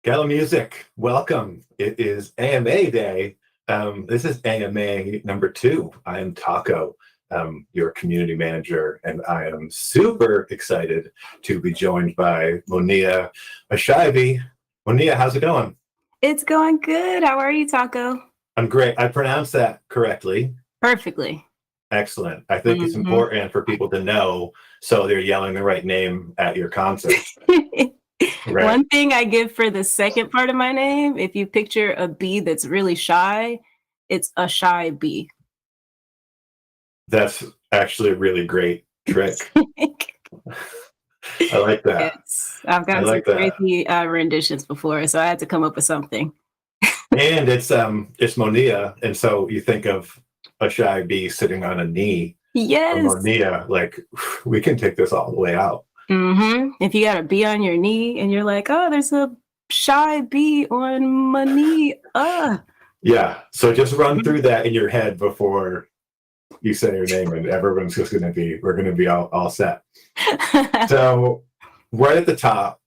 Gala Music, welcome. It is AMA Day. This is AMA number 2. I am Taco, your community manager, and I am super excited to be joined by Monía Ashībi. Monía, how's it going? It's going good. How are you, Taco? I'm great. I pronounced that correctly. Perfectly. Excellent. I think it's important for people to know so they're yelling the right name at your concert. Right. One thing I give for the second part of my name, if you picture a bee that's really shy, it's a shy bee. That's actually a really great trick. I like that. Yes. I've gotten some crazy renditions before, so I had to come up with something. And it's Monía, and so you think of a shy bee sitting on a knee. Yes. Monía, like we can take this all the way out. If you got a bee on your knee and you're like, oh, there's a shy bee on my knee. Yeah. So just run through that in your head before you say your name, and everyone's just we're gonna be all set. So right at the top,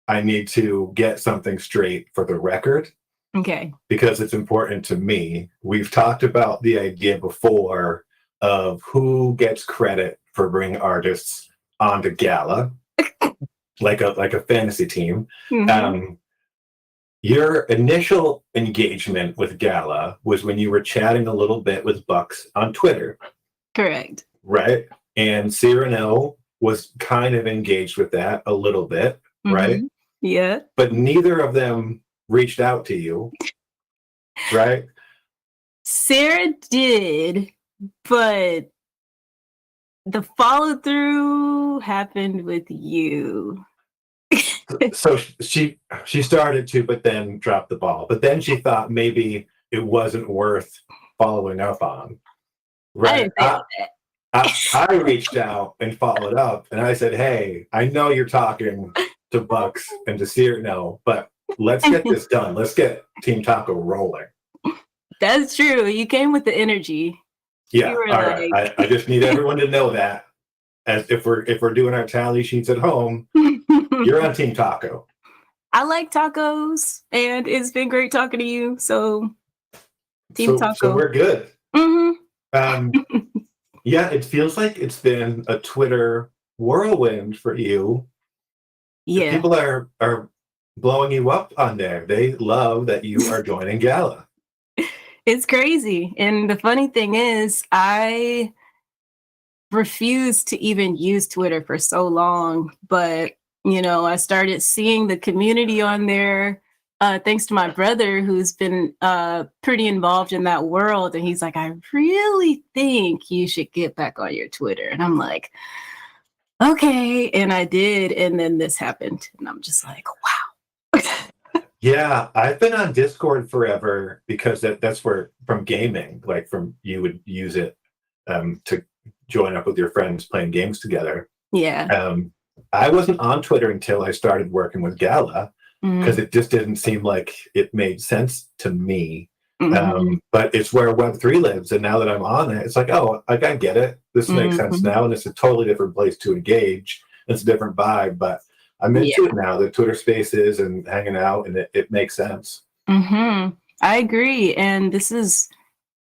I need to get something straight for the record. Okay. Because it's important to me. We've talked about the idea before of who gets credit for bringing artists onto Gala, like a fantasy team. Your initial engagement with Gala was when you were chatting a little bit with Bucks on Twitter. Correct. Right? And Cyrano was kind of engaged with that a little bit, right? Yeah. But neither of them reached out to you, right? Sarah did, but the follow through happened with you. So she started to, but then dropped the ball. But then she thought maybe it wasn't worth following up on. Right? I reached out and followed up, and I said, "Hey, I know you're talking to Bucks and to Cyrano, but let's get this done. Let's get Team Taco rolling." That's true. You came with the energy. Yeah. All right. I just need everyone to know that, as if we're doing our tally sheets at home, you're on Team Taco. I like tacos, and it's been great talking to you. So, Team Taco. So we're good. Yeah, it feels like it's been a Twitter whirlwind for you. Yeah. People are blowing you up on there. They love that you are joining Gala. It's crazy. And the funny thing is, I refused to even use Twitter for so long. But, I started seeing the community on there thanks to my brother, who's been pretty involved in that world. And he's like, I really think you should get back on your Twitter. And I'm like, okay. And I did. And then this happened. And I'm just like, wow. Yeah, I've been on Discord forever because that's where, from gaming, like from you would use it to join up with your friends playing games together. Yeah. I wasn't on Twitter until I started working with Gala because it just didn't seem like it made sense to me. But it's where Web3 lives, and now that I'm on it, it's like, oh, I get it. This makes sense now, and it's a totally different place to engage. It's a different vibe, but I'm into it now, the Twitter spaces and hanging out, and it makes sense. I agree. And this is,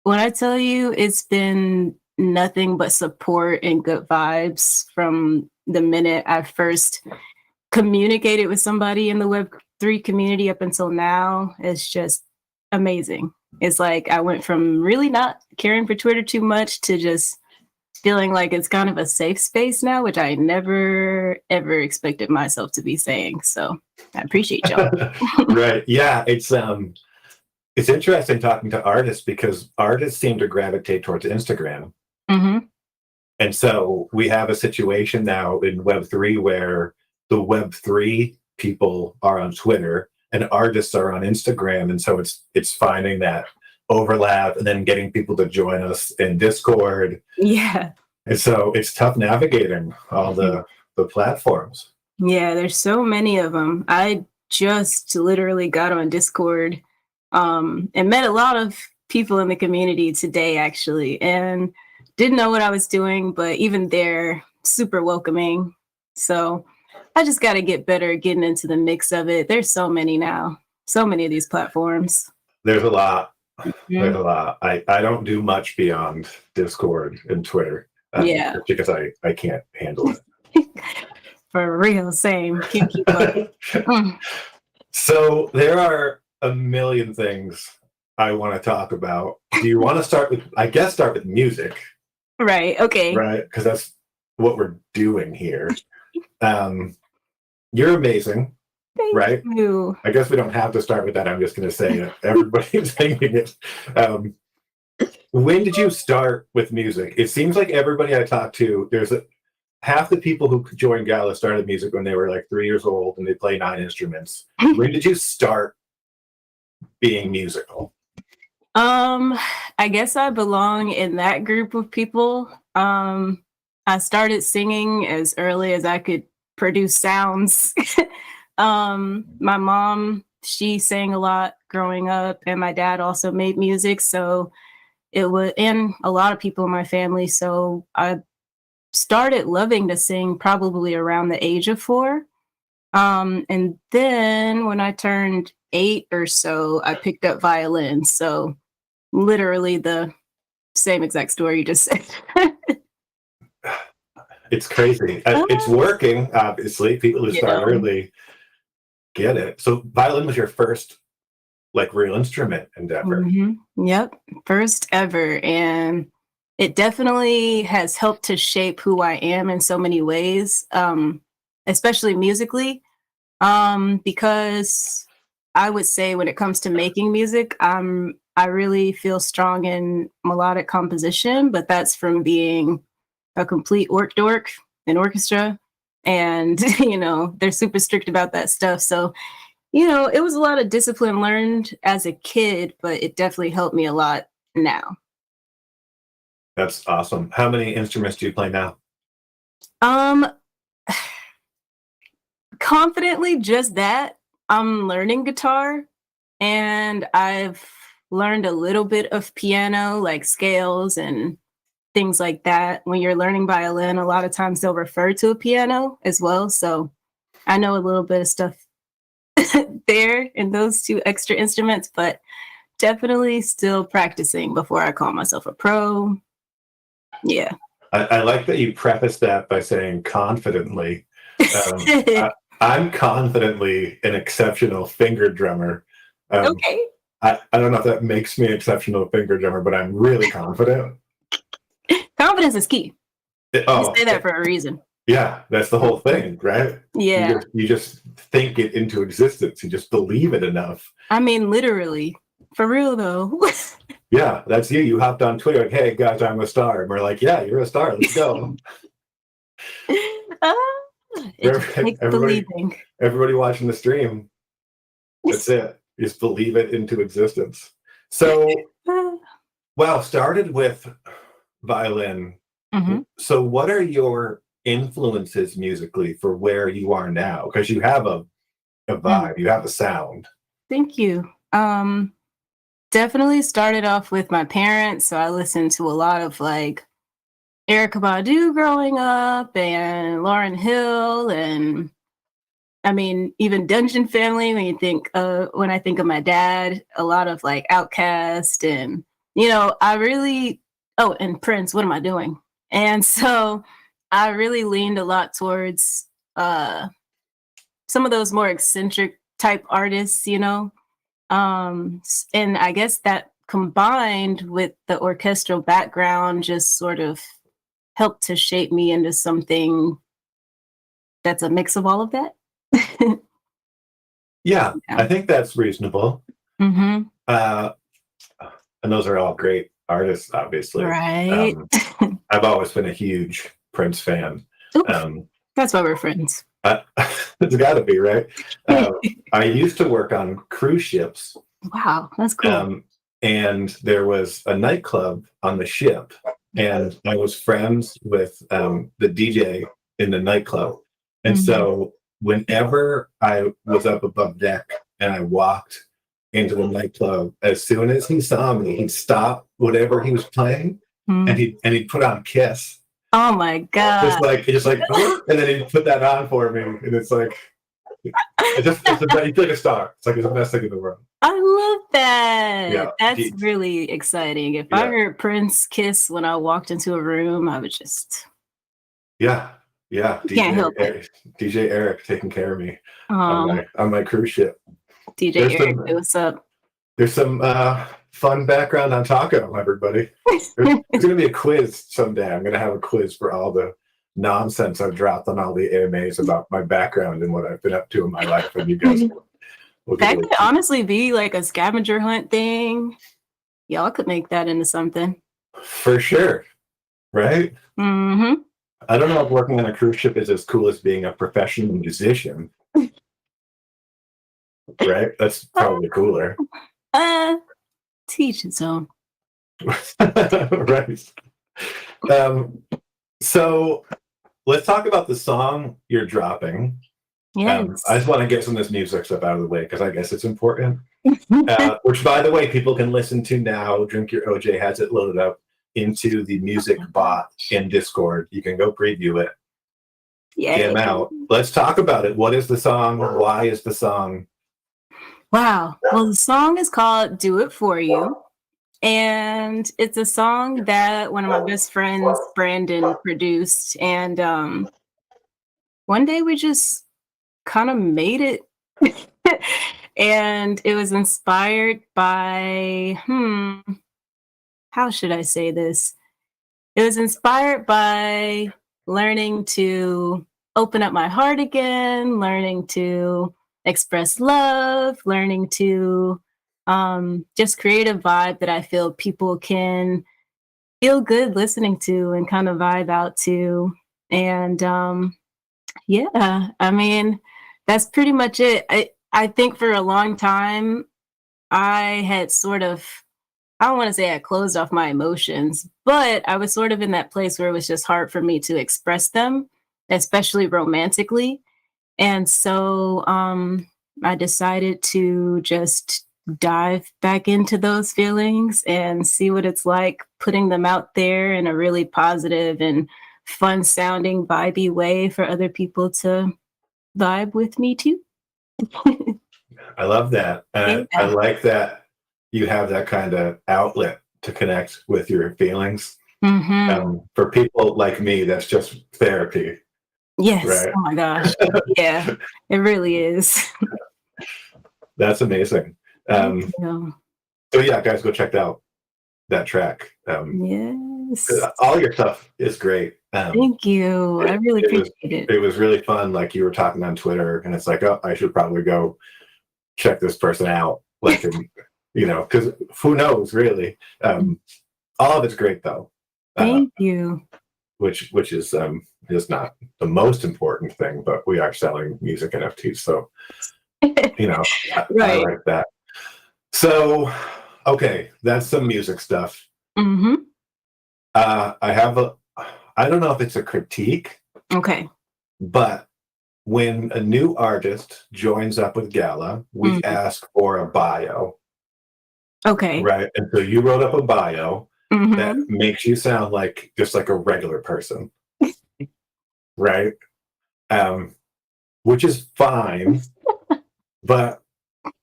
when I tell you, it's been nothing but support and good vibes from the minute I first communicated with somebody in the Web3 community up until now. It's just amazing. It's like I went from really not caring for Twitter too much to just feeling like it's kind of a safe space now, which I never, ever expected myself to be saying. So I appreciate y'all. Right. Yeah. It's interesting talking to artists because artists seem to gravitate towards Instagram. And so we have a situation now in Web3 where the Web3 people are on Twitter and artists are on Instagram. And so it's finding that overlap and then getting people to join us in Discord. Yeah. And so it's tough navigating all the platforms. Yeah, there's so many of them. I just literally got on Discord and met a lot of people in the community today, actually, and didn't know what I was doing, but even they're super welcoming. So I just got to get better at getting into the mix of it. There's so many now, so many of these platforms. There's a lot. Mm-hmm. There's a lot. I don't do much beyond Discord and Twitter. Because I can't handle it. For real, same. Can't keep up. So there are a million things I want to talk about. Do you want to start with music? Right. Okay. Right, because that's what we're doing here. You're amazing. Thank you. I guess we don't have to start with that. I'm just going to say it. Everybody's thinking it. When did you start with music? It seems like everybody I talk to, half the people who joined Gala started music when they were like 3 years old and they play 9 instruments. When did you start being musical? I guess I belong in that group of people. I started singing as early as I could produce sounds. My mom, she sang a lot growing up, and my dad also made music. So and a lot of people in my family. So I started loving to sing probably around the age of 4. And then when I turned 8 or so, I picked up violin. So literally the same exact story you just said. It's crazy. It's working, obviously. People who start early get it. So violin was your first real instrument endeavor. Mm-hmm. Yep. First ever. And it definitely has helped to shape who I am in so many ways, especially musically, because I would say when it comes to making music, I really feel strong in melodic composition, but that's from being a complete dork in orchestra. And, they're super strict about that stuff. So, it was a lot of discipline learned as a kid, but it definitely helped me a lot now. That's awesome. How many instruments do you play now? Confidently, just that. I'm learning guitar, and I've learned a little bit of piano, like scales and things like that. When you're learning violin, a lot of times they'll refer to a piano as well. So I know a little bit of stuff there in those 2 extra instruments, but definitely still practicing before I call myself a pro. Yeah. I like that you preface that by saying confidently. I'm confidently an exceptional finger drummer. Okay. I don't know if that makes me an exceptional finger drummer, but I'm really confident. Confidence is key. You say that for a reason. Yeah, that's the whole thing, right? Yeah. You just think it into existence. You just believe it enough. I mean, literally. For real, though. Yeah, that's you. You hopped on Twitter like, hey, guys, I'm a star. And we're like, yeah, you're a star. Let's go. Everybody watching the stream, that's it. You just believe it into existence. So, started with violin. Mm-hmm. So what are your influences musically for where you are now? Because you have a vibe, you have a sound. Thank you. Definitely started off with my parents. So I listened to a lot of Erykah Badu growing up and Lauryn Hill, and I mean, even Dungeon Family. When I think of my dad, a lot of Outkast, and and Prince. What am I doing? And so I really leaned a lot towards some of those more eccentric type artists, and I guess that combined with the orchestral background just sort of helped to shape me into something that's a mix of all of that. Yeah, I think that's reasonable. Mm-hmm. And those are all great artists, obviously. Right. I've always been a huge Prince fan. That's why we're friends. It's got to be, right? I used to work on cruise ships. Wow, that's cool. And there was a nightclub on the ship, and I was friends with the DJ in the nightclub. And so whenever I was up above deck and I walked into the nightclub, as soon as he saw me, he'd stop whatever he was playing and he'd put on Kiss. Oh my God. Just like, and then he put that on for me, and it's like, he's like a star. It's like the best thing in the world. I love that. Yeah, That's really exciting. If I heard Prince kiss when I walked into a room, I would just yeah. Can't help it. DJ Eric taking care of me on my cruise ship. DJ Eric, what's up? There's some fun background on Taco, everybody. There's going to be a quiz someday. I'm going to have a quiz for all the nonsense I've dropped on all the AMAs about my background and what I've been up to in my life. And you guys that could honestly be like a scavenger hunt thing. Y'all could make that into something. For sure. Right? Mm-hmm. I don't know if working on a cruise ship is as cool as being a professional musician. Right? That's probably cooler. Teach its own. Right. So let's talk about the song you're dropping. Yes. I just want to get some of this music stuff out of the way because I guess it's important. Which, by the way, people can listen to now. Drink Your OJ has it loaded up into the music bot in Discord. You can go preview it. Yeah. Get 'em out. Let's talk about it. What is the song? Why is the song? Wow. Well, the song is called Do It For You. And it's a song that one of my best friends, Brandon, produced. And one day we just kind of made it. And it was inspired by, how should I say this? It was inspired by learning to open up my heart again, learning to express love, learning to just create a vibe that I feel people can feel good listening to and kind of vibe out to. And yeah, I mean, that's pretty much it. I think for a long time, I had sort of, I don't want to say I closed off my emotions, but I was sort of in that place where it was just hard for me to express them, especially romantically. And so I decided to just dive back into those feelings and see what it's like putting them out there in a really positive and fun sounding, vibey way for other people to vibe with me too. I love that. And I like that you have that kind of outlet to connect with your feelings. Mm-hmm. For people like me, that's just therapy. Yes. Right? Oh my gosh. Yeah, it really is. That's amazing. So yeah, guys, go check out that track. Yes. All your stuff is great. Thank you. I really appreciate it. It was really fun. Like you were talking on Twitter, and it's like, oh, I should probably go check this person out. Like, because who knows, really. All of it's great, though. Thank you. Which is not the most important thing, but we are selling music NFTs, so I like that. So, okay, that's some music stuff. Mm-hmm. I don't know if it's a critique. Okay. But when a new artist joins up with Gala, we ask for a bio. Okay. Right. And so you wrote up a bio that makes you sound like just like a regular person. Right. Which is fine. But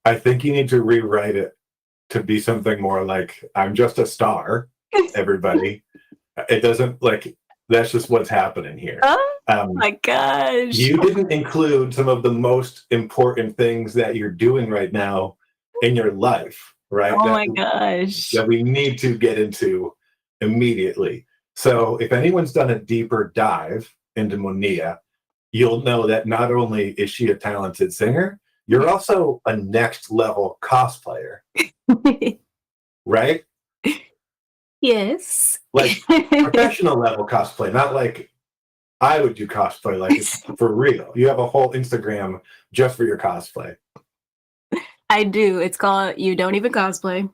I think you need to rewrite it to be something more like, I'm just a star, everybody. It doesn't like, that's just what's happening here. Oh my gosh. You didn't include some of the most important things that you're doing right now in your life, right? Oh my gosh. That we need to get into immediately. So if anyone's done a deeper dive into Monía, you'll know that not only is she a talented singer, you're also a next level cosplayer. Right? Yes. Like professional level cosplay, not like I would do cosplay, like it's for real. You have a whole Instagram just for your cosplay. I do. It's called You Don't Even Cosplay.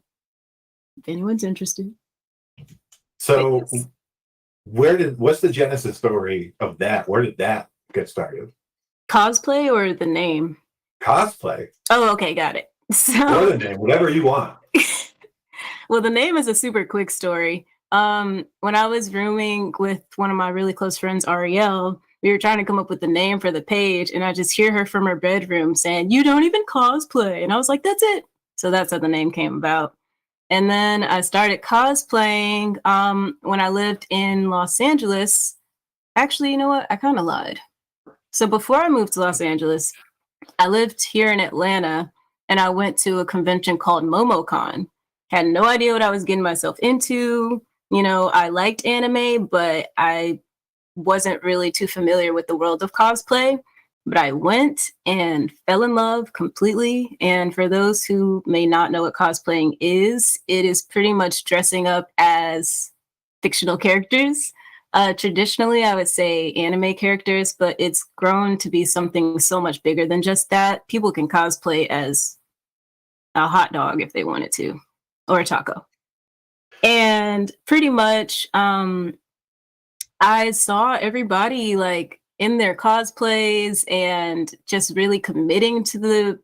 If anyone's interested. So what's the genesis story of that? Where did that get started? Cosplay or the name? Cosplay. Oh, okay, got it. So or the name, whatever you want. Well, the name is a super quick story. When I was rooming with one of my really close friends, Ariel, we were trying to come up with the name for the page, and I just hear her from her bedroom saying, "You don't even cosplay." And I was like, "That's it." So that's how the name came about. And then I started cosplaying when I lived in Los Angeles. Actually, you know what? I kind of lied. So before I moved to Los Angeles, I lived here in Atlanta, and I went to a convention called MomoCon. Had no idea what I was getting myself into. You know, I liked anime, but I wasn't really too familiar with the world of cosplay. But I went and fell in love completely. And for those who may not know what cosplaying is, it is pretty much dressing up as fictional characters. Traditionally, I would say anime characters, but it's grown to be something so much bigger than just that. People can cosplay as a hot dog if they wanted to, or a taco. And pretty much, I saw everybody like in their cosplays and just really committing to the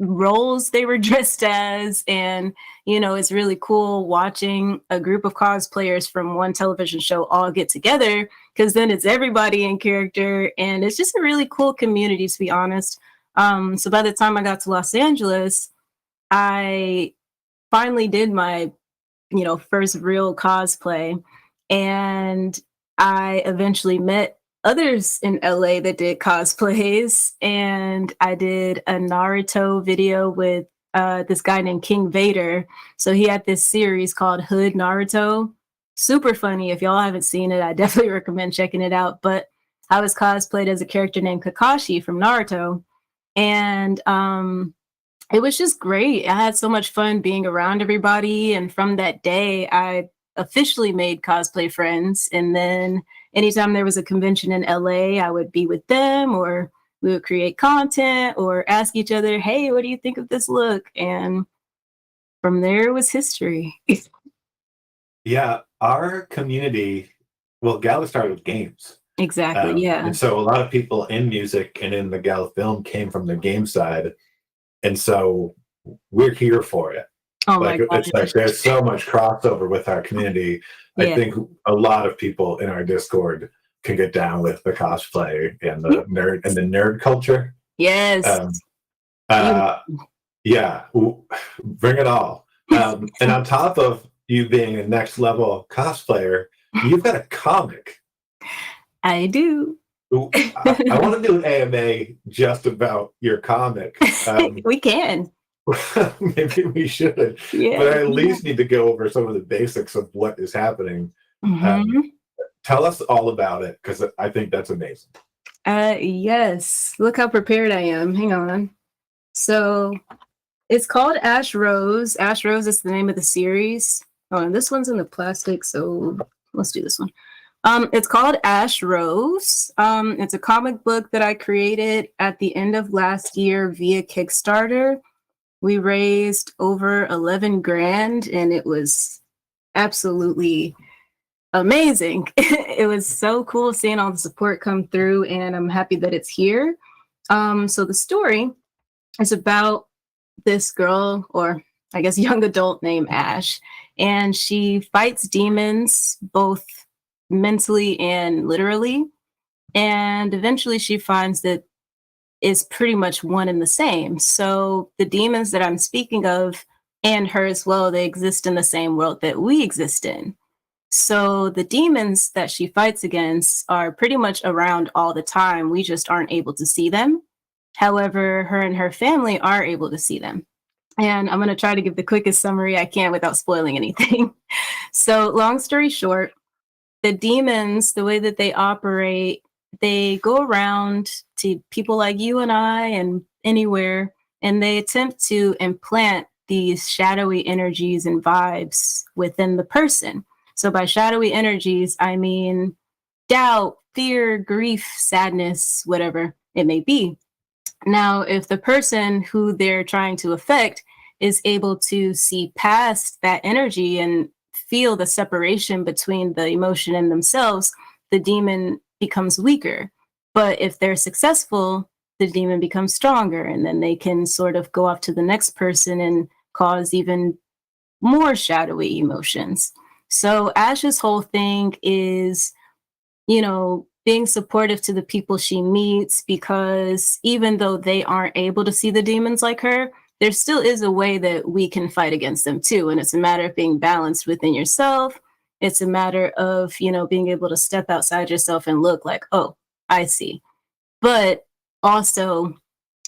roles they were dressed as. And, you know, it's really cool watching a group of cosplayers from one television show all get together, because then it's everybody in character. And it's just a really cool community, to be honest. So by the time I got to Los Angeles, I finally did my, you know, first real cosplay. And I eventually met others in LA that did cosplays, and I did a Naruto video with this guy named King Vader. So he had this series called Hood Naruto. Super funny. If y'all haven't seen it, I definitely recommend checking it out. But I was cosplayed as a character named Kakashi from Naruto. And it was just great. I had so much fun being around everybody. And from that day, I officially made cosplay friends. And then anytime there was a convention in LA, I would be with them, or we would create content or ask each other, "Hey, what do you think of this look?" And from there was history. Yeah, our community, well, Gala started with games. Exactly. Yeah. And so a lot of people in music and in the Gala film came from the game side. And so we're here for it. Oh Like, my God. it's like there's so much crossover with our community. I Yeah. think a lot of people in our Discord can get down with the cosplay and the nerd culture. Yes. Yeah, bring it all. And on top of you being a next level cosplayer, you've got a comic. I do. I want to do an AMA just about your comic. We can. Maybe we should, Yeah. but I at least need to go over some of the basics of what is happening. Tell us all about it, because I think that's amazing. Yes. Look how prepared I am. Hang on. So it's called Ash Rose. Ash Rose is the name of the series. Oh, and this one's in the plastic, so let's do this one. It's called Ash Rose. It's a comic book that I created at the end of last year via Kickstarter. We raised over 11 grand, and it was absolutely amazing. It was so cool seeing all the support come through, and I'm happy that it's here. So the story is about this girl, or I guess young adult, named Ash, and she fights demons both mentally and literally. And eventually she finds that is pretty much one and the same. So the demons that I'm speaking of, and her as well, they exist in the same world that we exist in. So the demons that she fights against are pretty much around all the time. We just aren't able to see them. However, her and her family are able to see them. And I'm going to try to give the quickest summary I can without spoiling anything. So long story short, the demons, the way that they operate, they go around to people like you and I and anywhere, and they attempt to implant these shadowy energies and vibes within the person. So by shadowy energies, I mean doubt, fear, grief, sadness, whatever it may be. Now, if the person who they're trying to affect is able to see past that energy and feel the separation between the emotion and themselves, the demon becomes weaker. But if they're successful, the demon becomes stronger, and then they can sort of go off to the next person and cause even more shadowy emotions. So Ash's whole thing is, being supportive to the people she meets, because even though they aren't able to see the demons like her, there still is a way that we can fight against them too. And it's a matter of being balanced within yourself. It's a matter of, being able to step outside yourself and look like, oh, I see. But also,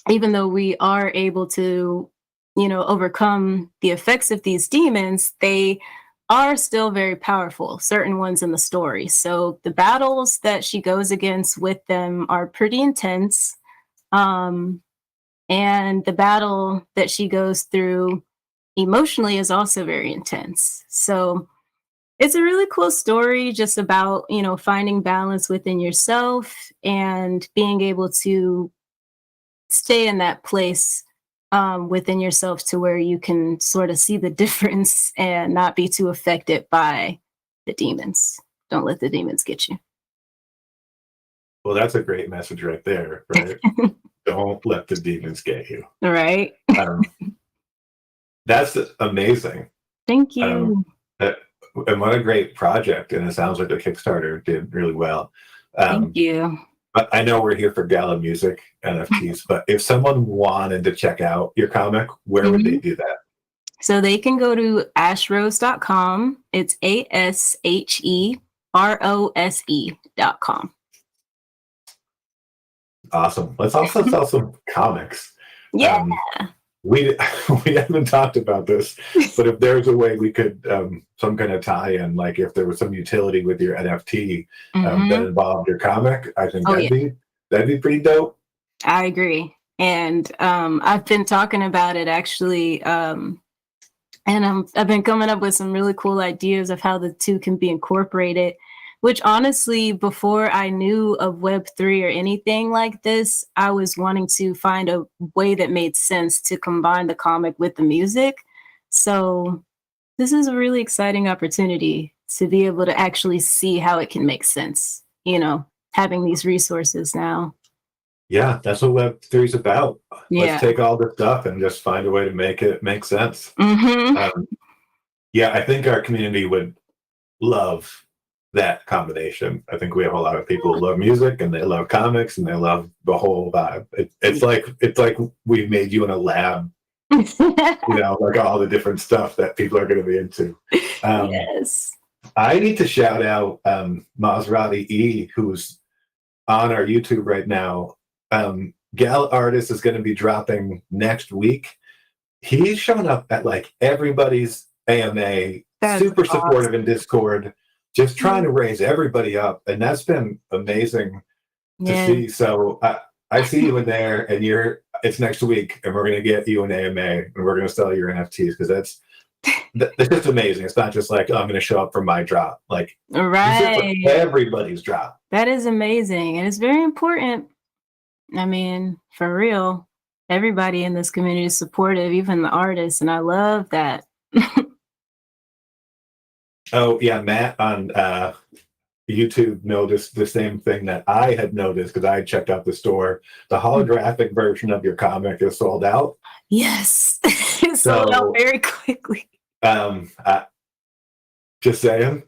even though we are able to, overcome the effects of these demons, they are still very powerful, certain ones in the story. So the battles that she goes against with them are pretty intense. And the battle that she goes through emotionally is also very intense. So it's a really cool story just about, finding balance within yourself and being able to stay in that place within yourself to where you can sort of see the difference and not be too affected by the demons. Don't let the demons get you. Well, that's a great message right there, right? Don't let the demons get you. Right. That's amazing. Thank you. And what a great project. And it sounds like the Kickstarter did really well. Thank you. But I know we're here for Gala Music NFTs, but if someone wanted to check out your comic, where would they do that? So they can go to ashrose.com. It's ASHEROSE.com. Awesome. Let's also sell some comics. Yeah. We haven't talked about this, but if there's a way we could some kind of tie-in, like if there was some utility with your NFT that involved your comic, I think that'd be pretty dope. I agree, and I've been talking about it actually, and I've been coming up with some really cool ideas of how the two can be incorporated. Which honestly, before I knew of Web3 or anything like this, I was wanting to find a way that made sense to combine the comic with the music. So this is a really exciting opportunity to be able to actually see how it can make sense, having these resources now. Yeah, that's what Web3 is about. Yeah. Let's take all this stuff and just find a way to make it make sense. Yeah, I think our community would love that combination. I think we have a lot of people who love music and they love comics and they love the whole vibe. It's like we made you in a lab, like all the different stuff that people are going to be into. Yes. I need to shout out Maserati E, who's on our YouTube right now. Gal Artist is going to be dropping next week. He's shown up at like everybody's AMA, super supportive in Discord, just trying to raise everybody up. And that's been amazing to see. So I see you in there and it's next week and we're going to get you an AMA and we're going to sell your NFTs because that's just amazing. It's not just like, oh, I'm going to show up for my drop. Like, right. Everybody's drop. That is amazing. And it's very important. I mean, for real, everybody in this community is supportive, even the artists. And I love that. Oh, yeah. Matt on YouTube noticed the same thing that I had noticed because I checked out the store. The holographic version of your comic is sold out. Yes. It sold out very quickly. Just saying.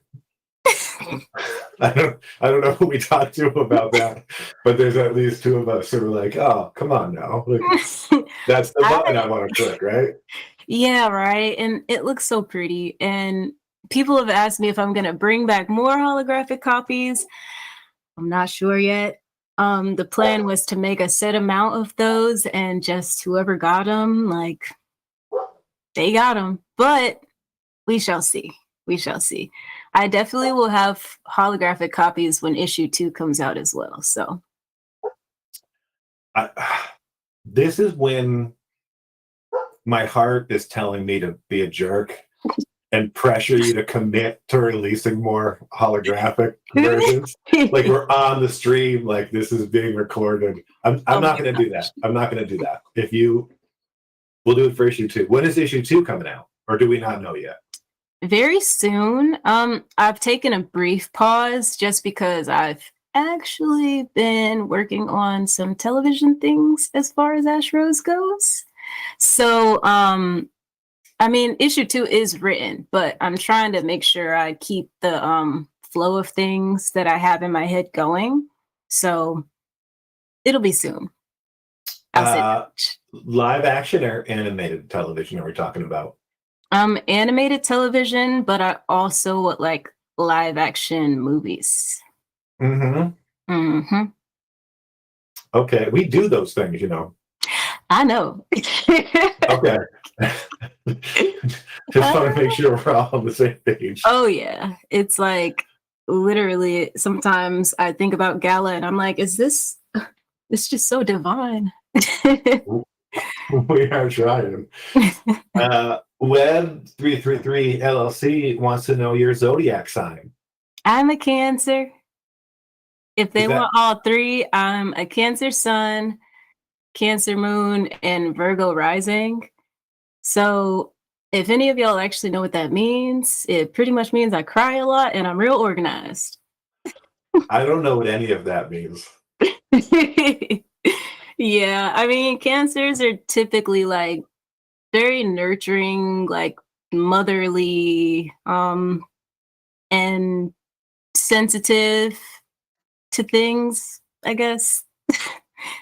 I don't know who we talked to about that, but there's at least two of us who are like, oh, come on now. Like, that's the button I want to click, right? Yeah, right. And it looks so pretty. And people have asked me if I'm going to bring back more holographic copies. I'm not sure yet. The plan was to make a set amount of those and just whoever got them, like, they got them. But we shall see. We shall see. I definitely will have holographic copies when issue 2 comes out as well. So this is when my heart is telling me to be a jerk and pressure you to commit to releasing more holographic versions. Like we're on the stream, like this is being recorded. I'm not going to do that. I'm not going to do that. We'll do it for issue 2. When is issue 2 coming out? Or do we not know yet? Very soon. I've taken a brief pause just because I've actually been working on some television things as far as Ash Rose goes. So I mean, issue 2 is written, but I'm trying to make sure I keep the flow of things that I have in my head going. So it'll be soon. I'll say that much. Live action or animated television are we talking about? Animated television, but I also would like live action movies. Mm-hmm. Mm-hmm. Okay, we do those things, you know. I know. Okay. Just want to make sure we're all on the same page. Oh yeah. It's like literally sometimes I think about Gala and I'm like, is this it's just so divine. We are trying. Web 333 LLC wants to know your zodiac sign. I'm a Cancer. If they Is that- want all three, I'm a Cancer sun, Cancer moon, and Virgo rising. So if any of y'all actually know what that means, it pretty much means I cry a lot and I'm real organized. I don't know what any of that means. Yeah, I mean, Cancers are typically like very nurturing, like motherly, and sensitive to things, I guess.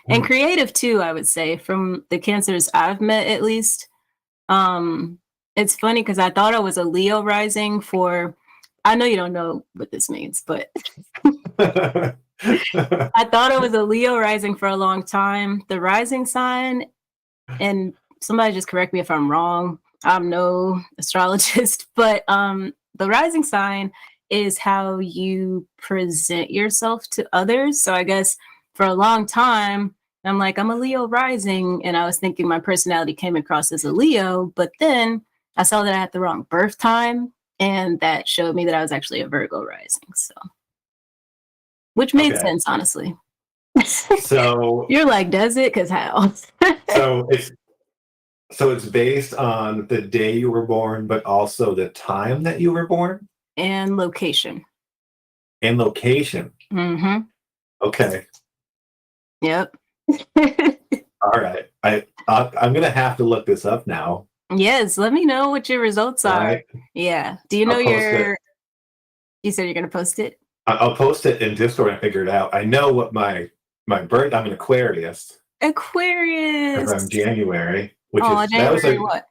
And creative too, I would say, from the Cancers I've met at least. It's funny because I thought I was a Leo rising for I know you don't know what this means, but I thought I was a Leo rising for a long time. The rising sign, and somebody just correct me if I'm wrong. I'm no astrologist, but the rising sign is how you present yourself to others. So I guess for a long time, I'm like, I'm a Leo rising, and I was thinking my personality came across as a Leo, but then I saw that I had the wrong birth time, and that showed me that I was actually a Virgo rising. So, which made sense, honestly. So you're like, does it? Because how? So it's based on the day you were born, but also the time that you were born and location. And location. Mm-hmm. Okay. Yep. All right. I'm gonna have to look this up now. Yes, let me know what your results are. Right. Yeah. Do you know your? You said you're gonna post it. I'll post it in Discord and figure it out. I know what my birth. I'm an Aquarius. Aquarius. From January, which is January that was like what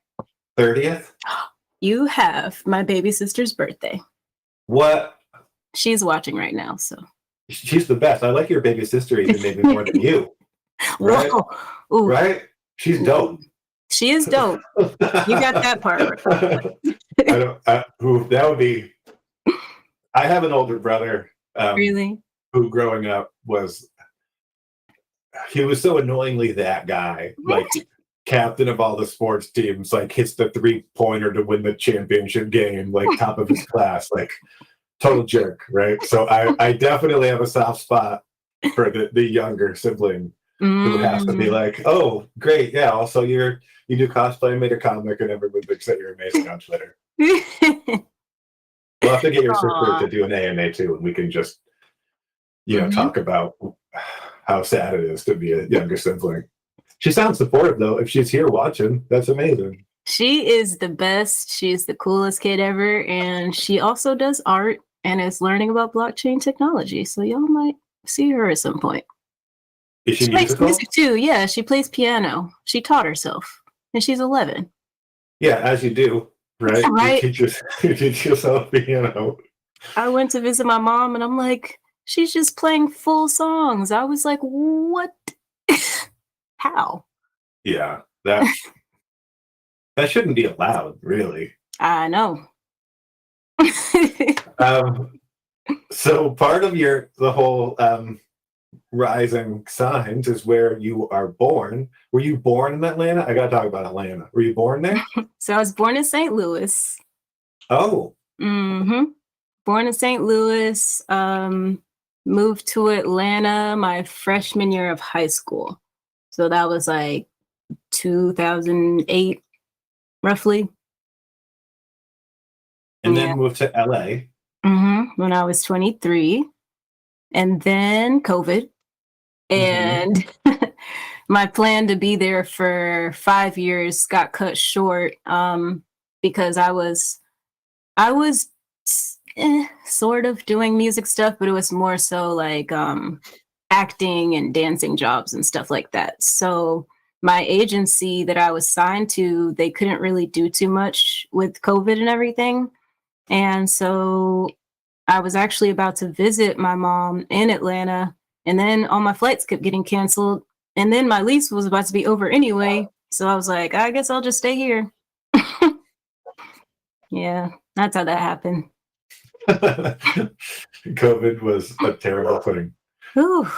30th. You have my baby sister's birthday. What? She's watching right now, so she's the best. I like your baby sister even maybe more than you. Right? Right? She's dope. She is dope. You got that part right. That would be. I have an older brother. Really? Who growing up he was so annoyingly that guy, like captain of all the sports teams, like hits the 3-pointer to win the championship game, like top of his class, like total jerk, right? So I definitely have a soft spot for the younger sibling who has to be like, oh, great, yeah. Also, you do cosplay and make a comic, and everyone thinks that you're amazing on Twitter. We'll have to get your sister to do an AMA too, and we can just, talk about how sad it is to be a younger sibling. She sounds supportive though. If she's here watching, that's amazing. She is the best. She's the coolest kid ever, and she also does art and is learning about blockchain technology. So y'all might see her at some point. Is she plays music too. Yeah, she plays piano. She taught herself, and she's 11. Yeah, as you do, right? Right. You teach yourself piano. I went to visit my mom, and I'm like, she's just playing full songs. I was like, what? How? Yeah, that shouldn't be allowed, really. I know. So part of the whole rising signs is where you are born. Were you born in Atlanta? I gotta talk about Atlanta. Were you born there? So I was born in St. Louis. Oh. Mm-hmm. Born in St. Louis. Moved to Atlanta my freshman year of high school. So that was like 2008, roughly. And then moved to LA. When I was 23. And then COVID. And my plan to be there for 5 years got cut short because I was sort of doing music stuff, but it was more so like acting and dancing jobs and stuff like that. So my agency that I was signed to, they couldn't really do too much with COVID and everything. And so I was actually about to visit my mom in Atlanta, and then all my flights kept getting canceled. And then my lease was about to be over anyway. So I was like, I guess I'll just stay here. Yeah, that's how that happened. COVID was a terrible thing. Ooh.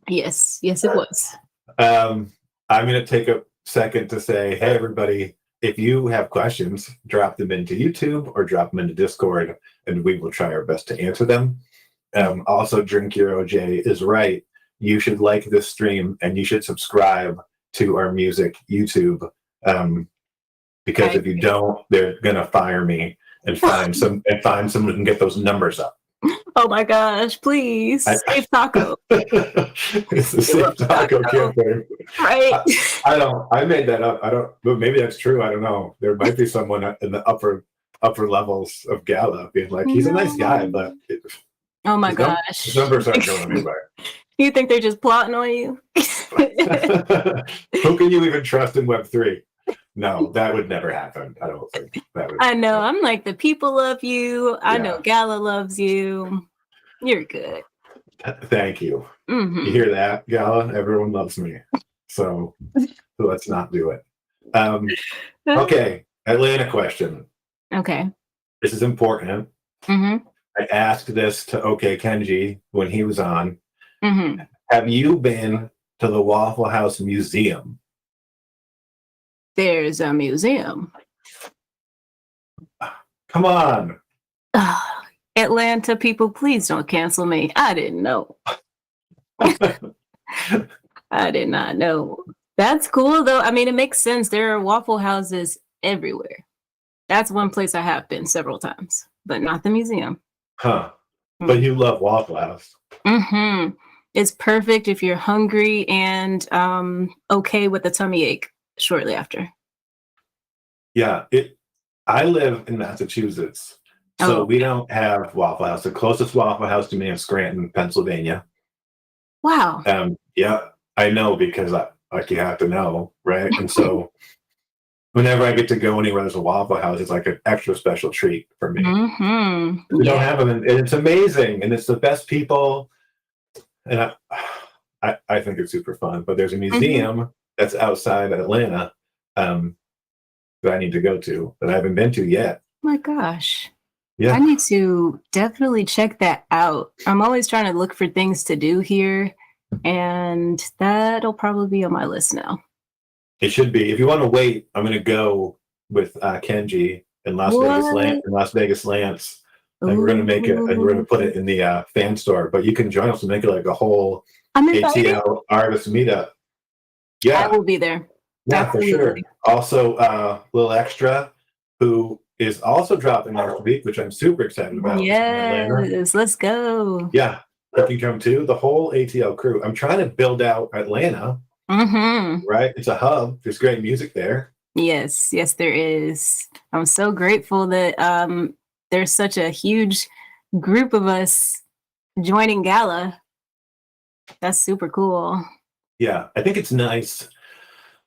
Yes, it was. I'm going to take a second to say, hey, everybody, if you have questions, drop them into YouTube or drop them into Discord, and we will try our best to answer them. Also, Drink Your OJ is right. You should like this stream and you should subscribe to our music YouTube, because if you don't, they're gonna fire me and find someone who can get those numbers up. Oh my gosh, please. Save Taco. It's the Save Taco campaign. Right. I made that up. I don't, but maybe that's true. I don't know. There might be someone in the upper levels of Gala being like, he's a nice guy, but oh my gosh. His numbers aren't going anywhere. You think they're just plotting on you? Who can you even trust in Web3? No, that would never happen. I don't think that would. I know. I'm like, the people love you. I know Gala loves you. You're good. Thank you. Mm-hmm. You hear that, Gala? Everyone loves me. So let's not do it. Okay, Atlanta question. Okay. This is important. Mm-hmm. I asked this to OK Kenji when he was on. Mm-hmm. Have you been to the Waffle House Museum? There's a museum. Come on. Atlanta people, please don't cancel me. I didn't know. I did not know. That's cool, though. I mean, it makes sense. There are Waffle Houses everywhere. That's one place I have been several times, but not the museum. Huh. Mm-hmm. But you love Waffle House. Mm-hmm. It's perfect if you're hungry and okay with a tummy ache shortly after. Yeah, I live in Massachusetts, so we don't have Waffle House. The closest Waffle House to me is Scranton, Pennsylvania. Wow. Yeah, I know because you have to know, right? And so whenever I get to go anywhere there's a Waffle House, it's like an extra special treat for me. Mm-hmm. We don't have them, and it's amazing, and it's the best people. And I think it's super fun. But there's a museum that's outside Atlanta that I need to go to that I haven't been to yet. Oh my gosh. Yeah. I need to definitely check that out. I'm always trying to look for things to do here, and that'll probably be on my list now. It should be. If you want to wait, I'm going to go with Kenji and Las Vegas Lance. And we're going to make it, and we're going to put it in the fan store. But you can join us and make it like a whole ATL artist meetup. Yeah, I will be there. Yeah, absolutely. For sure. Also, Lil Extra, who is also dropping next week, which I'm super excited about. Yes, let's go. Yeah, you can come too. The whole ATL crew. I'm trying to build out Atlanta. Mm-hmm. Right, it's a hub. There's great music there. Yes, there is. I'm so grateful that there's such a huge group of us joining Gala. That's super cool. Yeah, I think it's nice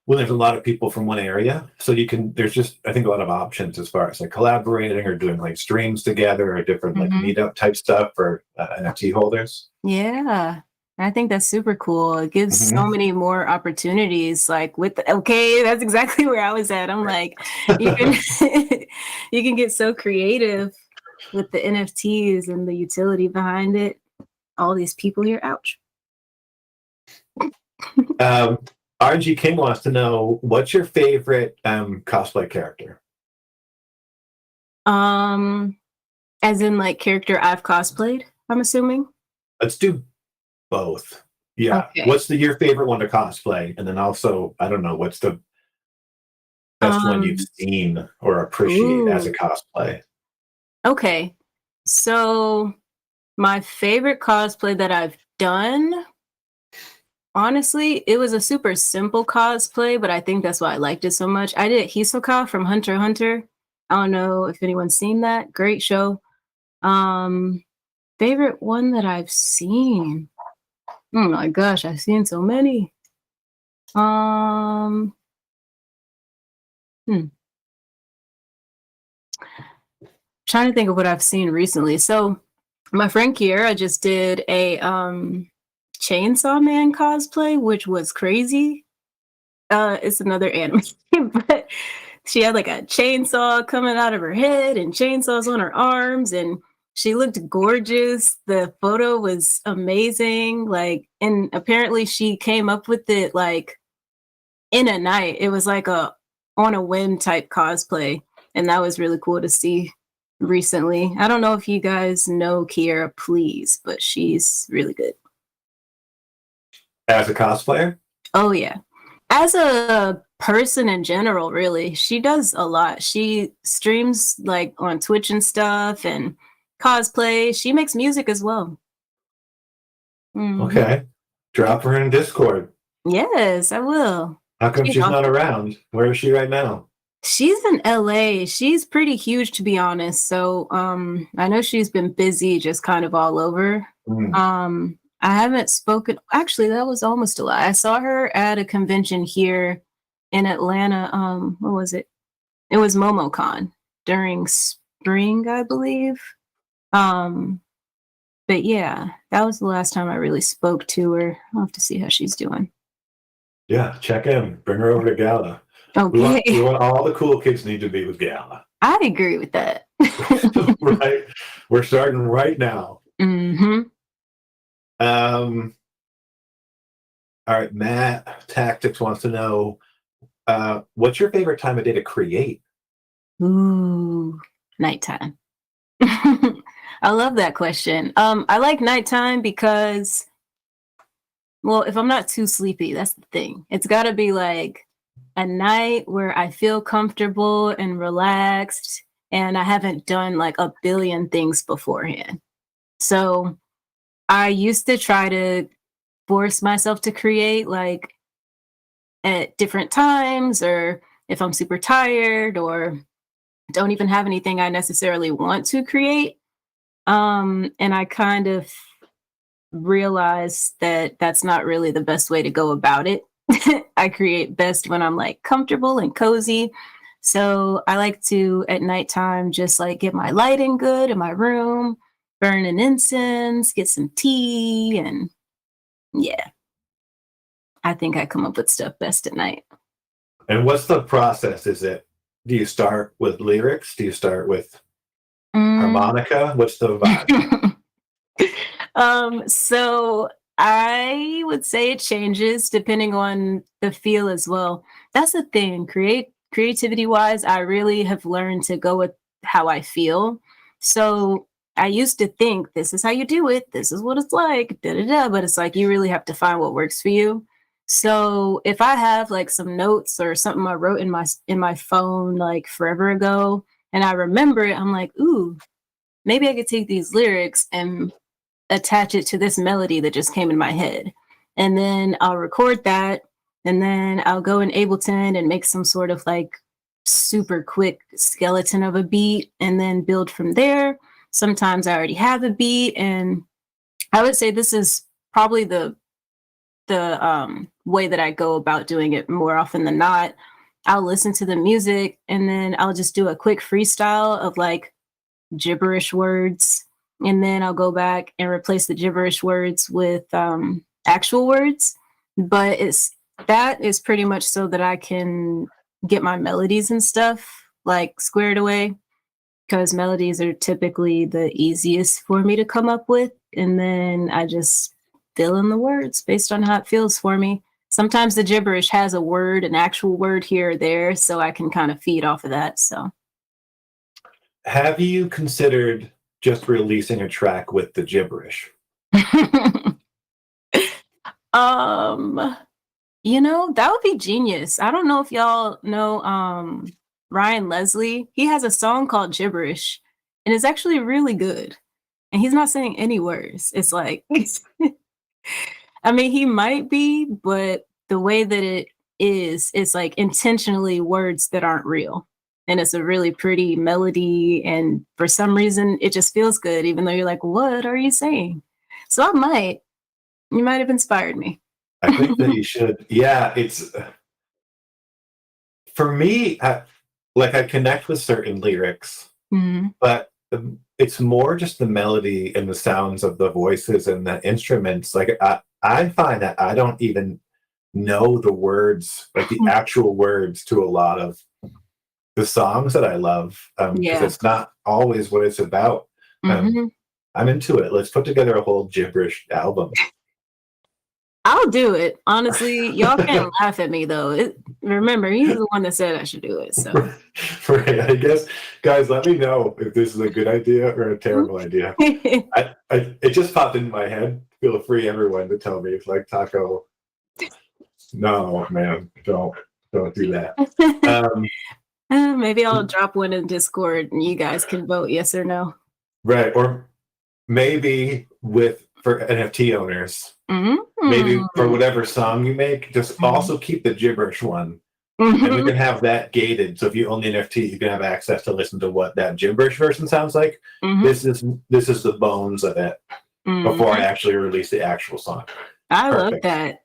when there's a lot of people from one area. So there's just, I think, a lot of options as far as like collaborating or doing like streams together or different like meetup type stuff for NFT holders. Yeah, I think that's super cool. It gives so many more opportunities. Like that's exactly where I was at. I'm like, you can get so creative with the NFTs and the utility behind it. All these people here, ouch. RG King wants to know, what's your favorite cosplay character? As in like character I've cosplayed, I'm assuming. Let's do both. Yeah. Okay. What's your favorite one to cosplay? And then also, I don't know, what's the best one you've seen or appreciate as a cosplay? Okay. So my favorite cosplay that I've done Honestly, it was a super simple cosplay, but I think that's why I liked it so much. I did Hisoka from Hunter x Hunter. I don't know if anyone's seen that. Great show. Um, Favorite one that I've seen. Oh my gosh, I've seen so many. Um, hmm. Trying to think of what I've seen recently. So my friend Kiera just did a Chainsaw Man cosplay, which was crazy. It's another anime, but she had like a chainsaw coming out of her head and chainsaws on her arms, and she looked gorgeous. The photo was amazing. Like, and apparently she came up with it like in a night. It was like a on a whim type cosplay, and that was really cool to see recently. I don't know if you guys know Kiera Please, but she's really good. As a cosplayer? Oh yeah. As a person in general, really, she does a lot. She streams like on Twitch and stuff and cosplay. She makes music as well. Okay. Drop her in Discord. Yes, I will. How come she's not around? Where is she right now? She's in LA. She's pretty huge, to be honest. So I know she's been busy just kind of all over. I haven't spoken. Actually, that was almost a lie. I saw her at a convention here in Atlanta. What was it? It was MomoCon during spring, I believe. But yeah, that was the last time I really spoke to her. I'll have to see how she's doing. Yeah, check in. Bring her over to Gala. Okay. We want all the cool kids need to be with Gala. I agree with that. Right. We're starting right now. All right, Matt Tactics wants to know, what's your favorite time of day to create? Ooh, nighttime. I love that question. I like nighttime because, well, if I'm not too sleepy, that's the thing. It's got to be like a night where I feel comfortable and relaxed, and I haven't done like a billion things beforehand. So I used to try to force myself to create like at different times, or if I'm super tired or don't even have anything I necessarily want to create. And I kind of realized that that's not really the best way to go about it. I create best when I'm like comfortable and cozy. So I like to at nighttime just like get my lighting good in my room, burn an incense, get some tea, and yeah, I think I come up with stuff best at night. And what's the process? Do you start with lyrics? Do you start with harmonica? What's the vibe? So I would say it changes depending on the feel as well. That's the thing. Creativity wise, I really have learned to go with how I feel. So I used to think this is how you do it. This is what it's like. Da da da. But it's like you really have to find what works for you. So if I have like some notes or something I wrote in my phone like forever ago, and I remember it, I'm like, ooh, maybe I could take these lyrics and attach it to this melody that just came in my head. And then I'll record that. And then I'll go in Ableton and make some sort of like super quick skeleton of a beat and then build from there. Sometimes I already have a beat. And I would say this is probably the way that I go about doing it more often than not. I'll listen to the music and then I'll just do a quick freestyle of like gibberish words, and then I'll go back and replace the gibberish words with actual words. But that is pretty much so that I can get my melodies and stuff like squared away, because melodies are typically the easiest for me to come up with, and then I just fill in the words based on how it feels for me. Sometimes the gibberish has a word, an actual word here or there, so I can kind of feed off of that. So have you considered just releasing a track with the gibberish? That would be genius. I don't know if y'all know Ryan Leslie. He has a song called Gibberish, and it's actually really good. And he's not saying any words. It's like I mean, he might be, but the way that it is, it's like intentionally words that aren't real. And it's a really pretty melody. And for some reason, it just feels good, even though you're like, what are you saying? So you might have inspired me. I think that you should. Yeah, it's for me. I connect with certain lyrics, Mhm. but it's more just the melody and the sounds of the voices and the instruments. Like I find that I don't even know the words, like the actual words to a lot of the songs that I love, because Yeah. it's not always what it's about. Um, Mhm. I'm into it. Let's put together a whole gibberish album. I'll do it. Honestly, y'all can't laugh at me though. Remember, he's the one that said I should do it. So Right. I guess, guys, let me know if this is a good idea or a terrible idea. It just popped into my head. Feel free, everyone, to tell me if like Taco. No, man, don't do that. Maybe I'll drop one in Discord and you guys can vote yes or no. Right, or maybe for NFT owners, maybe for Mm-hmm. whatever song you make, just also keep the gibberish one. And we can have that gated. So if you own the NFT, you can have access to listen to what that gibberish version sounds like. Mm-hmm. This is the bones of it before I actually release the actual song. I Perfect. love that.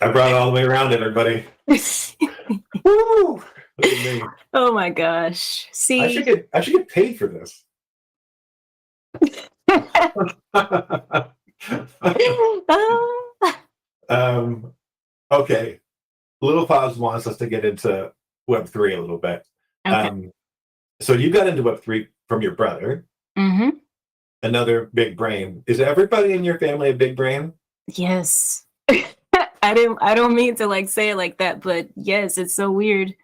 I brought it all the way around, everybody. Woo! Look at me. Oh my gosh. See, I should get paid for this. Okay. Little Pause wants us to get into Web3 a little bit. okay. So you got into Web3 from your brother, Mm-hmm. another big brain. Is everybody in your family a big brain? Yes. I don't mean to like say it like that, but yes, it's so weird.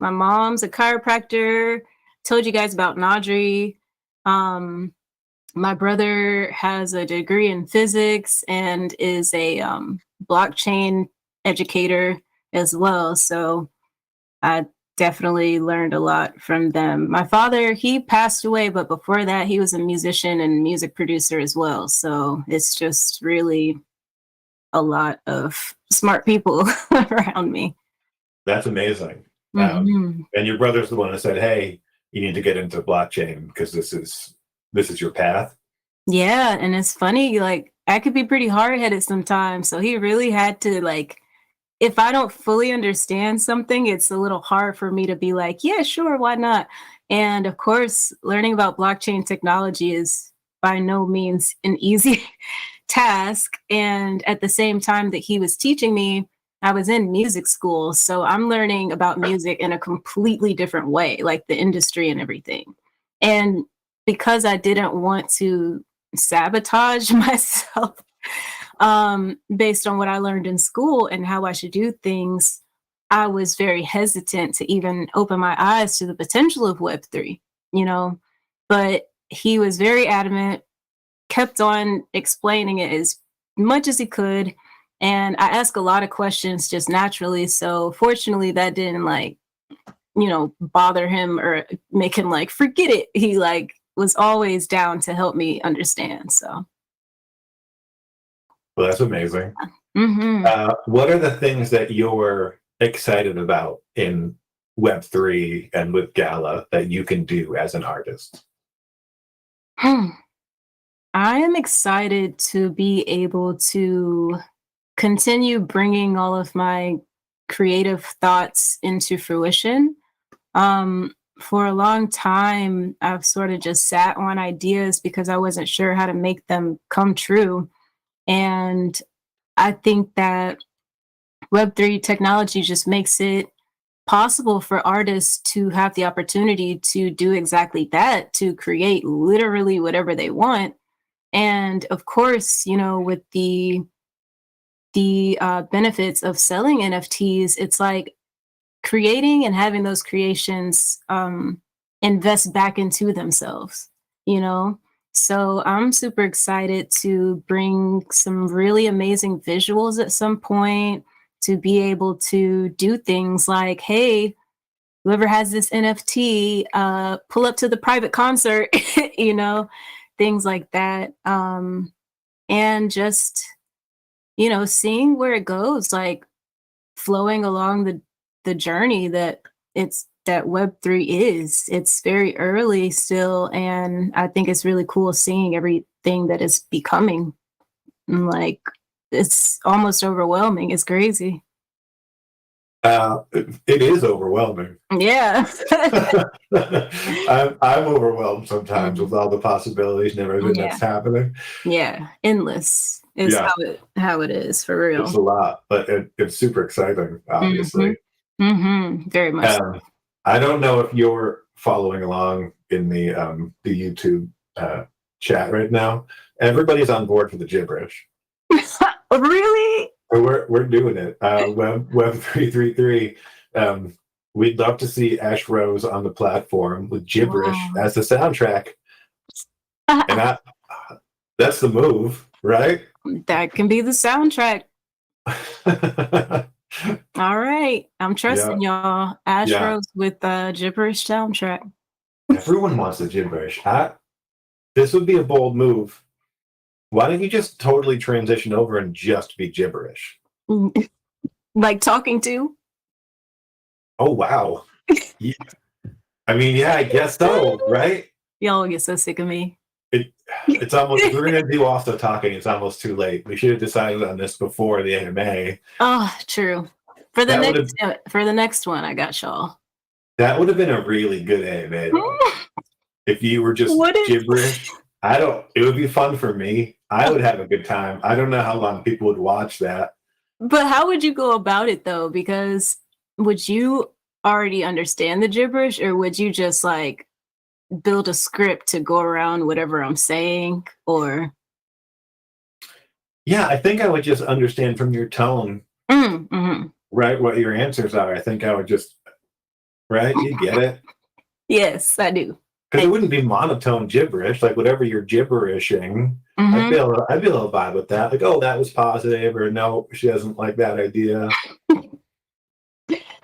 My mom's a chiropractor. Told you guys about Nadri. My brother has a degree in physics and is a blockchain educator as well. So I definitely learned a lot from them. My father, he passed away, but before that, he was a musician and music producer as well. So it's just really a lot of smart people around me. That's amazing. Mm-hmm. And your brother's the one who said, "Hey, you need to get into blockchain because this is your path." Yeah, and it's funny, like I could be pretty hard-headed sometimes. So he really had to like if I don't fully understand something, it's a little hard for me to be like, yeah, sure, why not? And of course, learning about blockchain technology is by no means an easy task. And at the same time that he was teaching me, I was in music school. So I'm learning about music in a completely different way, like the industry and everything. And because I didn't want to sabotage myself based on what I learned in school and how I should do things, I was very hesitant to even open my eyes to the potential of Web3, you know. But he was very adamant, kept on explaining it as much as he could. And I ask a lot of questions just naturally. So fortunately, that didn't like, bother him or make him like, forget it. He like was always down to help me understand. So. Well, that's amazing. Mm-hmm. What are the things that you're excited about in Web3 and with Gala that you can do as an artist? I am excited to be able to continue bringing all of my creative thoughts into fruition. For a long time, I've sort of just sat on ideas because I wasn't sure how to make them come true. And I think that Web3 technology just makes it possible for artists to have the opportunity to do exactly that, to create literally whatever they want. And of course, with the benefits of selling NFTs, it's like creating and having those creations invest back into themselves, you know? So I'm super excited to bring some really amazing visuals at some point, to be able to do things like, hey, whoever has this NFT, pull up to the private concert, things like that. And just, seeing where it goes, like flowing along the journey that Web3 is. It's very early still, and I think it's really cool seeing everything that it's becoming. And like, it's almost overwhelming. It's crazy. It is overwhelming. Yeah. I'm overwhelmed sometimes with all the possibilities and everything that's happening. Yeah, endless is how it is for real. It's a lot, but it's super exciting, obviously. Very much. I don't know if you're following along in the YouTube chat right now. Everybody's on board for the gibberish. Really? We're doing it. Web 333. We'd love to see Ash Rose on the platform with gibberish as the soundtrack. And that's the move, right? That can be the soundtrack. All right. I'm trusting y'all. Ash Rose with gibberish soundtrack. Everyone wants the gibberish. This would be a bold move. Why don't you just totally transition over and just be gibberish? Like talking to? Oh, wow. Yeah. I mean, yeah, I guess so, right? Y'all get so sick of me. It's almost, if we're going to do also talking, it's almost too late. We should have decided on this before the AMA. Oh, true. For the next one, I got y'all. That would have been a really good AMA, though. If you were just gibberish. It would be fun for me. I would have a good time. I don't know how long people would watch that. But how would you go about it, though? Because would you already understand the gibberish, or would you just like build a script to go around whatever I'm saying? Or yeah, I think I would just understand from your tone, right, what your answers are. I think I would just, right, you get it? Yes, I do. Because it wouldn't be monotone gibberish, like whatever you're gibberishing. I'd be able to vibe with that. Like, oh, that was positive, or no, she doesn't like that idea.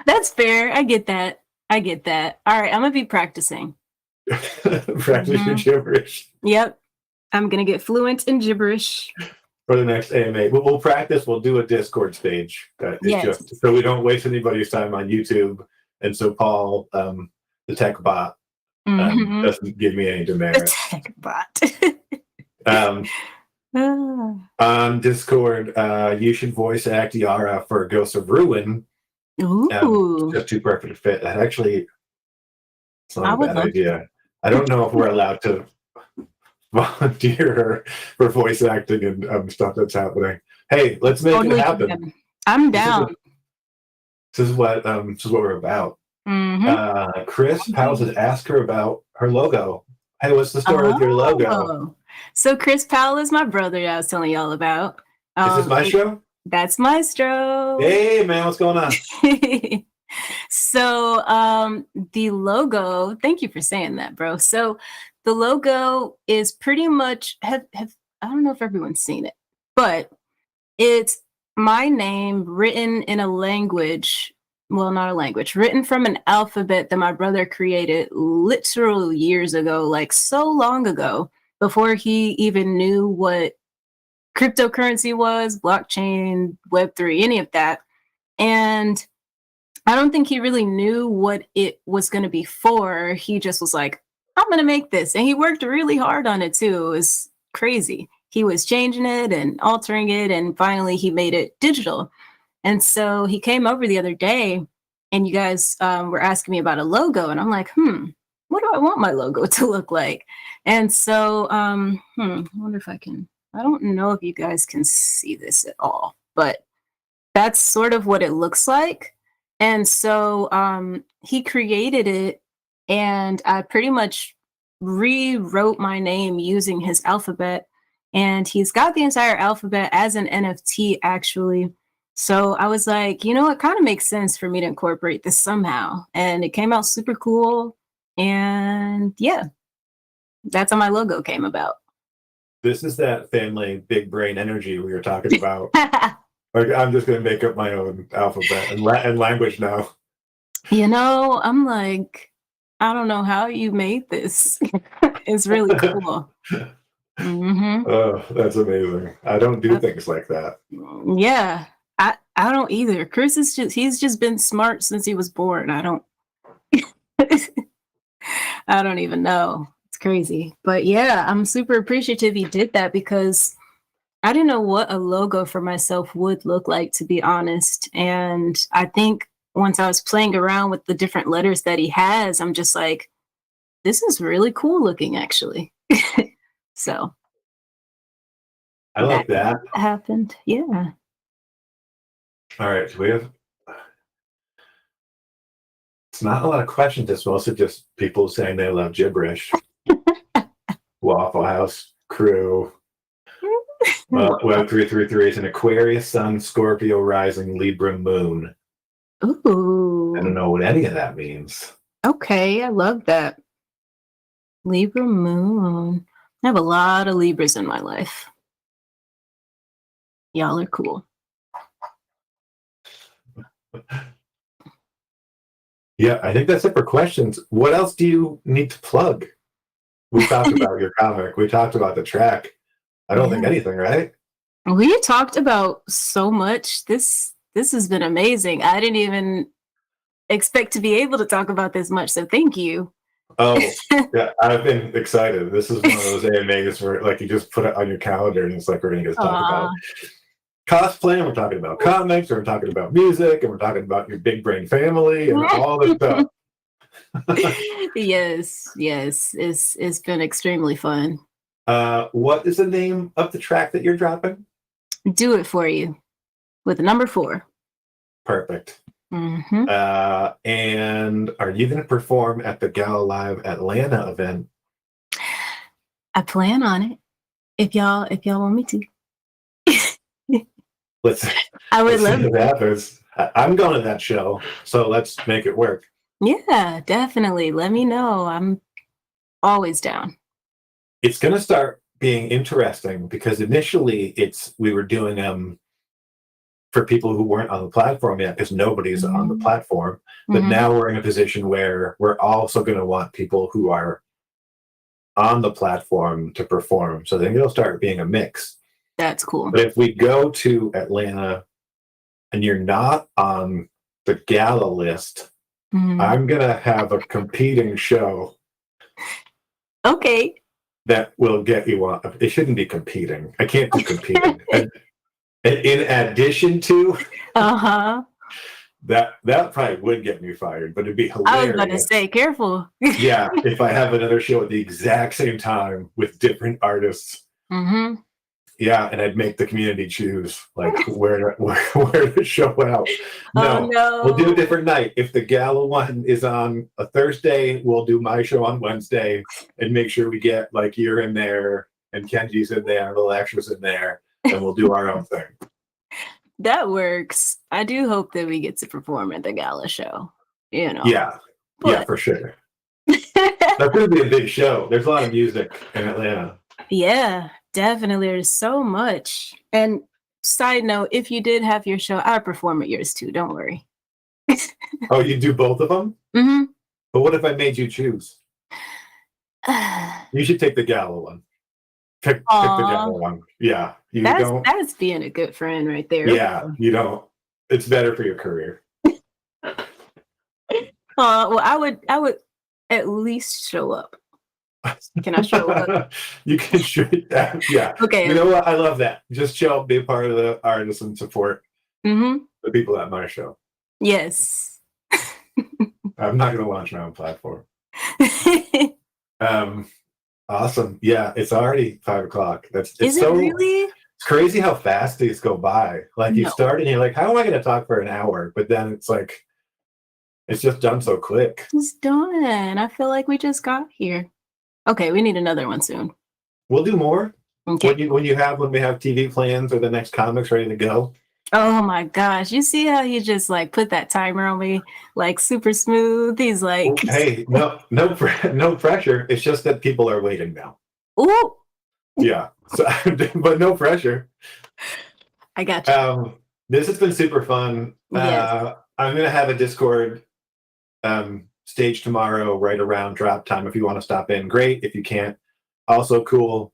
That's fair. I get that. All right, I'm gonna be practicing. Practice your gibberish. Yep. I'm gonna get fluent in gibberish. For the next AMA. We'll practice, we'll do a Discord stage. Just so we don't waste anybody's time on YouTube. And so Paul, the tech bot, doesn't give me any demerit. The tech bot. On Discord, you should voice act Yara for Ghosts of Ruin. Ooh. Just too perfect a fit. That actually, it's not a bad idea. I don't know if we're allowed to volunteer her for voice acting and stuff that's happening. Hey, let's make it happen. I'm down. This is what we're about. Chris Powell said, ask her about her logo. Hey, what's the story with your logo? So Chris Powell is my brother that I was telling y'all about. Is this Maestro? That's Maestro. Hey, man, what's going on? So the logo, thank you for saying that, bro. So the logo is pretty much, I don't know if everyone's seen it, but it's my name written in a language. Well, not a language, written from an alphabet that my brother created literal years ago, like so long ago, before he even knew what cryptocurrency was, blockchain, Web3, any of that. And I don't think he really knew what it was going to be for. He just was like, I'm going to make this. And he worked really hard on it too. It was crazy. He was changing it and altering it. And finally he made it digital. And so he came over the other day and you guys were asking me about a logo. And I'm like, what do I want my logo to look like? And so I wonder if I can, I don't know if you guys can see this at all, but that's sort of what it looks like. And so he created it and I pretty much rewrote my name using his alphabet. And he's got the entire alphabet as an NFT, actually. So I was like, it kind of makes sense for me to incorporate this somehow. And it came out super cool. And yeah, that's how my logo came about. This is that family big brain energy we were talking about. Like, I'm just going to make up my own alphabet and language now. I'm like, I don't know how you made this. It's really cool. Oh, that's amazing. I don't do things like that. Yeah, I don't either. Chris is he's just been smart since he was born. I don't I don't even know. It's crazy. But yeah, I'm super appreciative he did that because I didn't know what a logo for myself would look like, to be honest. And I think once I was playing around with the different letters that he has, I'm just like, this is really cool looking, actually. So I like that. happened. Yeah. All right, we have. It's not a lot of questions. It's mostly just people saying they love gibberish. Waffle House crew. Web 333 is an Aquarius, Sun, Scorpio, Rising, Libra, Moon. Ooh. I don't know what any of that means. Okay, I love that. Libra moon. I have a lot of Libras in my life. Y'all are cool. Yeah, I think that's it for questions. What else do you need to plug? We talked about your comic. We talked about the track. I don't think anything, right? We talked about so much. This has been amazing. I didn't even expect to be able to talk about this much, so thank you. Oh, yeah, I've been excited. This is one of those AMAs where like you just put it on your calendar and it's like we're gonna talk about cosplay, and we're talking about comics, and we're talking about music, and we're talking about your big brain family and all this stuff. Yes, it's been extremely fun. What is the name of the track that you're dropping? Do It For You with the number 4. Perfect. And are you going to perform at the Gala Live Atlanta event? I plan on it. If y'all want me to. I would love to. Happens. I'm going to that show, so let's make it work. Yeah, definitely. Let me know. I'm always down. It's going to start being interesting because initially we were doing for people who weren't on the platform yet, because nobody's on the platform. But now we're in a position where we're also going to want people who are on the platform to perform. So then it'll start being a mix. That's cool. But if we go to Atlanta and you're not on the gala list, I'm going to have a competing show. Okay. That will get you on. It shouldn't be competing. I can't do competing. And in addition to that probably would get me fired, but it'd be hilarious. I was about to say, careful. Yeah, if I have another show at the exact same time with different artists. Yeah, and I'd make the community choose like where to show out. No, we'll do a different night. If the gala one is on a Thursday, we'll do my show on Wednesday and make sure we get like you're in there and Kenji's in there, little extras in there, and we'll do our own thing. That works. I do hope that we get to perform at the gala show. You know. Yeah, yeah, for sure. That's going to be a big show. There's a lot of music in Atlanta. Yeah, definitely. There's so much. And side note, if you did have your show, I'd perform at yours too. Don't worry. Oh, you do both of them? But what if I made you choose? You should take the gala one. Pick the gala one. Yeah. That's being a good friend right there. Yeah, you don't. It's better for your career. Well, I would at least show up. Can I show up? You can show that. Yeah. Okay. You know what? I love that. Just show up, be a part of the artists, and support the people at my show. Yes. I'm not going to launch my own platform. Awesome. Yeah, it's already 5:00. Is it really? It's crazy how fast these go by. Like you start and you're like, how am I going to talk for an hour? But then it's like, it's just done so quick. It's done. I feel like we just got here. Okay, we need another one soon. We'll do more. Okay. When we have TV plans or the next comics ready to go. Oh my gosh. You see how he just like put that timer on me like super smooth? He's like, hey, no pressure. It's just that people are waiting now. Ooh. Yeah. So, but no pressure. I got you. This has been super fun. Yes. I'm going to have a Discord stage tomorrow right around drop time. If you want to stop in, great. If you can't, also cool.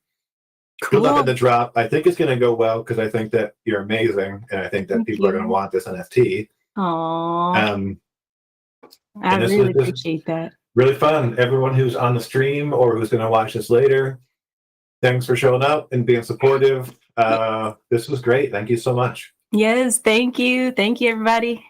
Good luck at the drop. I think it's going to go well because I think that you're amazing, and I think that people are going to want this NFT. Aww. I really appreciate that. Really fun. Everyone who's on the stream or who's going to watch this later, thanks for showing up and being supportive. This was great. Thank you so much. Yes, thank you. Thank you, everybody.